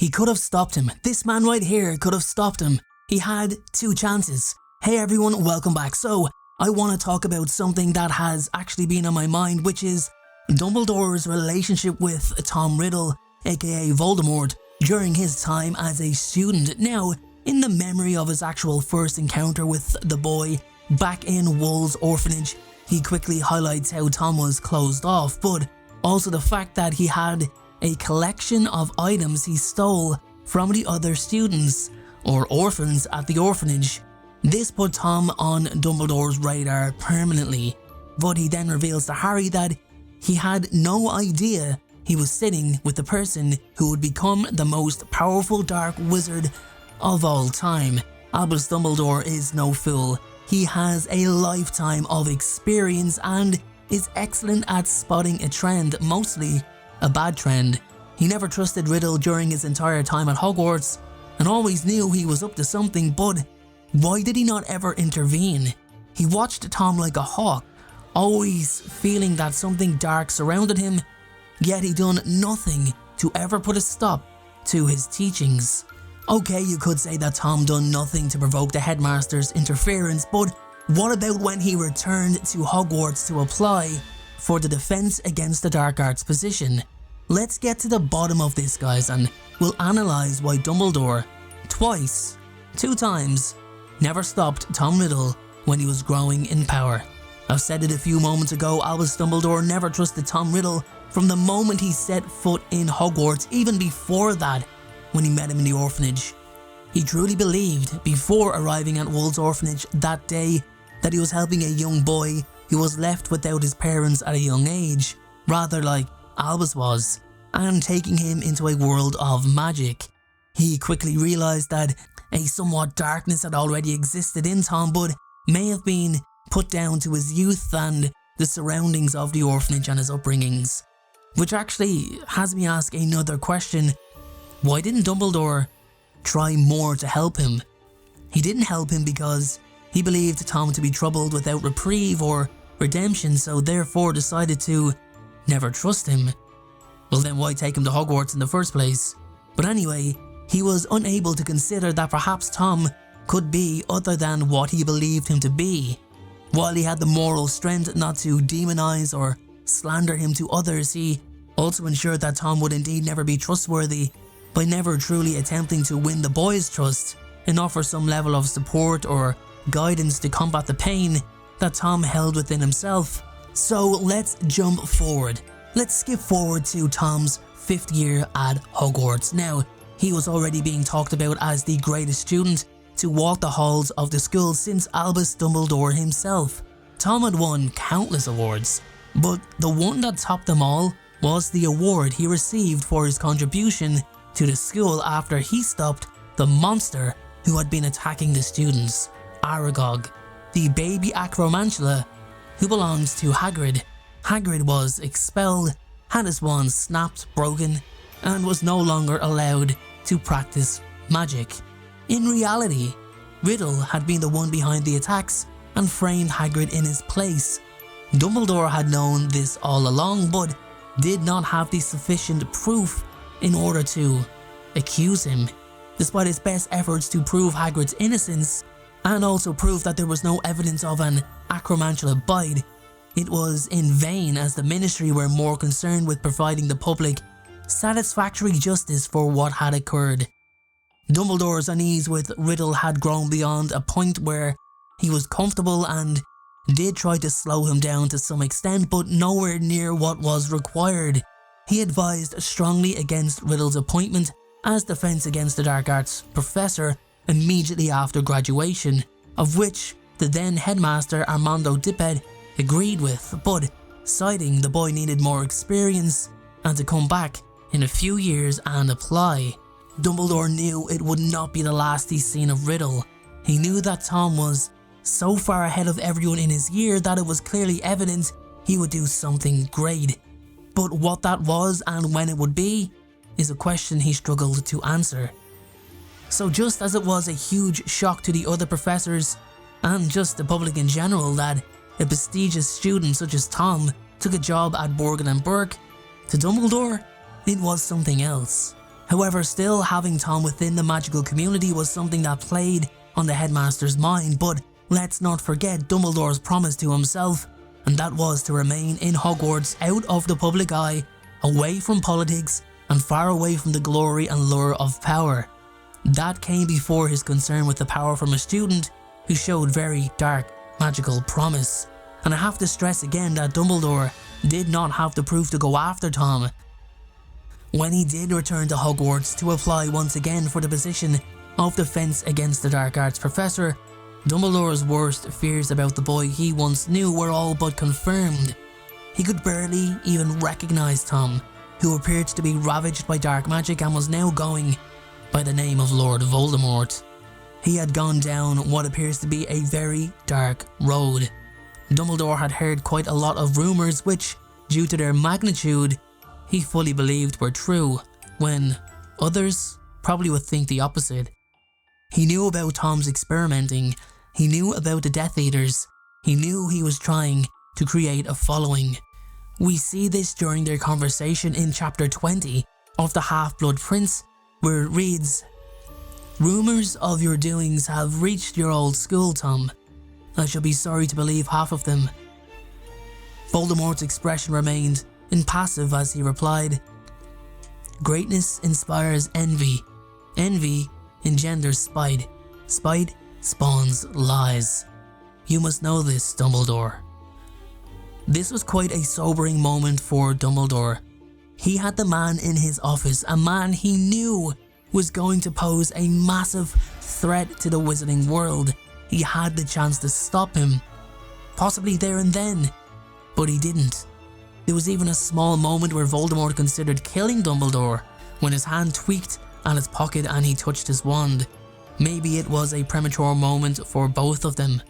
He could have stopped him. This man right here could have stopped him. He had 2 chances. Hey everyone, welcome back. So, I want to talk about something that has actually been on my mind, which is Dumbledore's relationship with Tom Riddle, aka Voldemort, during his time as a student. Now, in the memory of his actual first encounter with the boy back in Wolves Orphanage, he quickly highlights how Tom was closed off, but also the fact that he had a collection of items he stole from the other students or orphans at the orphanage. This put Tom on Dumbledore's radar permanently, but he then reveals to Harry that he had no idea he was sitting with the person who would become the most powerful dark wizard of all time. Albus Dumbledore is no fool. He has a lifetime of experience and is excellent at spotting a trend, mostly a bad trend. He never trusted Riddle during his entire time at Hogwarts and always knew he was up to something, but why did he not ever intervene? He watched Tom like a hawk, always feeling that something dark surrounded him, yet he done nothing to ever put a stop to his teachings. Okay, you could say that Tom done nothing to provoke the headmaster's interference, but what about when he returned to Hogwarts to apply for the Defense Against the Dark Arts position? Let's get to the bottom of this, guys, and we'll analyze why Dumbledore, 2 times, never stopped Tom Riddle when he was growing in power. I've said it a few moments ago, Albus Dumbledore never trusted Tom Riddle from the moment he set foot in Hogwarts, even before that, when he met him in the orphanage. He truly believed, before arriving at Wolves Orphanage that day, that he was helping a young boy who was left without his parents at a young age, rather like Albus was, and taking him into a world of magic. He quickly realised that a somewhat darkness had already existed in Tom, but may have been put down to his youth and the surroundings of the orphanage and his upbringings. Which actually has me ask another question. Why didn't Dumbledore try more to help him? He didn't help him because he believed Tom to be troubled without reprieve or redemption, so therefore decided to never trust him. Well, then why take him to Hogwarts in the first place? But anyway, he was unable to consider that perhaps Tom could be other than what he believed him to be. While he had the moral strength not to demonize or slander him to others, he also ensured that Tom would indeed never be trustworthy by never truly attempting to win the boy's trust and offer some level of support or guidance to combat the pain that Tom held within himself. So let's jump forward. Let's skip forward to Tom's 5th year at Hogwarts. Now, he was already being talked about as the greatest student to walk the halls of the school since Albus Dumbledore himself. Tom had won countless awards, but the one that topped them all was the award he received for his contribution to the school after he stopped the monster who had been attacking the students, Aragog, the baby acromantula who belonged to Hagrid. Hagrid was expelled, had his wand snapped, broken, and was no longer allowed to practice magic. In reality, Riddle had been the one behind the attacks and framed Hagrid in his place. Dumbledore had known this all along, but did not have the sufficient proof in order to accuse him. Despite his best efforts to prove Hagrid's innocence, and also prove that there was no evidence of an acromantula bite, it was in vain, as the Ministry were more concerned with providing the public satisfactory justice for what had occurred. Dumbledore's unease with Riddle had grown beyond a point where he was comfortable and did try to slow him down to some extent, but nowhere near what was required. He advised strongly against Riddle's appointment as Defense Against the Dark Arts professor immediately after graduation, of which the then headmaster Armando Dippet agreed with, but citing the boy needed more experience and to come back in a few years and apply. Dumbledore knew it would not be the last he's seen of Riddle. He knew that Tom was so far ahead of everyone in his year that it was clearly evident he would do something great. But what that was and when it would be is a question he struggled to answer. So just as it was a huge shock to the other professors and just the public in general that a prestigious student such as Tom took a job at Borgin and Burke, to Dumbledore, it was something else. However, still having Tom within the magical community was something that played on the headmaster's mind, but let's not forget Dumbledore's promise to himself, and that was to remain in Hogwarts out of the public eye, away from politics, and far away from the glory and lure of power. That came before his concern with the power from a student who showed very dark magical promise. And I have to stress again that Dumbledore did not have the proof to go after Tom. When he did return to Hogwarts to apply once again for the position of Defense Against the Dark Arts Professor, Dumbledore's worst fears about the boy he once knew were all but confirmed. He could barely even recognize Tom, who appeared to be ravaged by dark magic and was now going by the name of Lord Voldemort. He had gone down what appears to be a very dark road. Dumbledore had heard quite a lot of rumours which, due to their magnitude, he fully believed were true, when others probably would think the opposite. He knew about Tom's experimenting, he knew about the Death Eaters, he knew he was trying to create a following. We see this during their conversation in chapter 20 of The Half-Blood Prince, where it reads, "Rumours of your doings have reached your old school, Tom. I shall be sorry to believe half of them." Voldemort's expression remained impassive as he replied, "Greatness inspires envy. Envy engenders spite. Spite spawns lies. You must know this, Dumbledore." This was quite a sobering moment for Dumbledore. He had the man in his office, a man he knew was going to pose a massive threat to the wizarding world. He had the chance to stop him, possibly there and then, but he didn't. There was even a small moment where Voldemort considered killing Dumbledore when his hand tweaked at his pocket and he touched his wand. Maybe it was a premature moment for both of them.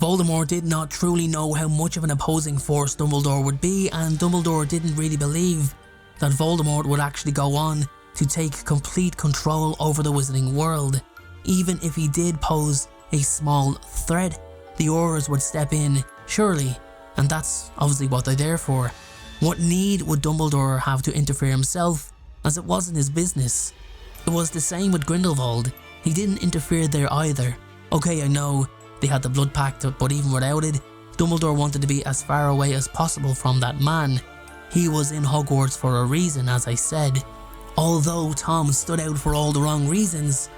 Voldemort did not truly know how much of an opposing force Dumbledore would be, and Dumbledore didn't really believe that Voldemort would actually go on to take complete control over the wizarding world. Even if he did pose a small threat, the Aurors would step in, surely, and that's obviously what they're there for. What need would Dumbledore have to interfere himself, as it wasn't his business? It was the same with Grindelwald. He didn't interfere there either. Okay, I know they had the blood pact, but even without it, Dumbledore wanted to be as far away as possible from that man. He was in Hogwarts for a reason, as I said. Although Tom stood out for all the wrong reasons,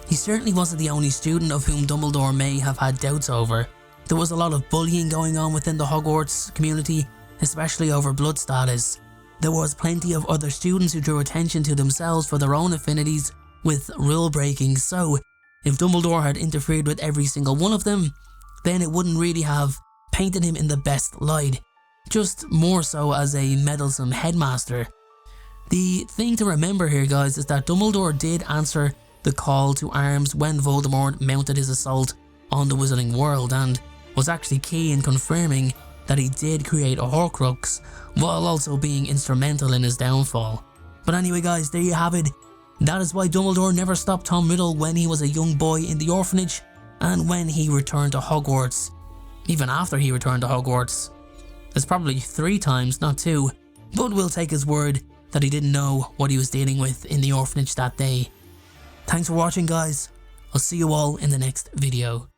he certainly wasn't the only student of whom Dumbledore may have had doubts over. There was a lot of bullying going on within the Hogwarts community, especially over blood status. There was plenty of other students who drew attention to themselves for their own affinities with rule breaking, so if Dumbledore had interfered with every single one of them, then it wouldn't really have painted him in the best light, just more so as a meddlesome headmaster. The thing to remember here, guys, is that Dumbledore did answer the call to arms when Voldemort mounted his assault on the wizarding world, and was actually key in confirming that he did create a Horcrux, while also being instrumental in his downfall. But anyway, guys, there you have it. That is why Dumbledore never stopped Tom Riddle when he was a young boy in the orphanage, and when he returned to Hogwarts. Even after he returned to Hogwarts. It's probably 3 times, not 2, but we'll take his word that he didn't know what he was dealing with in the orphanage that day. Thanks for watching, guys. I'll see you all in the next video.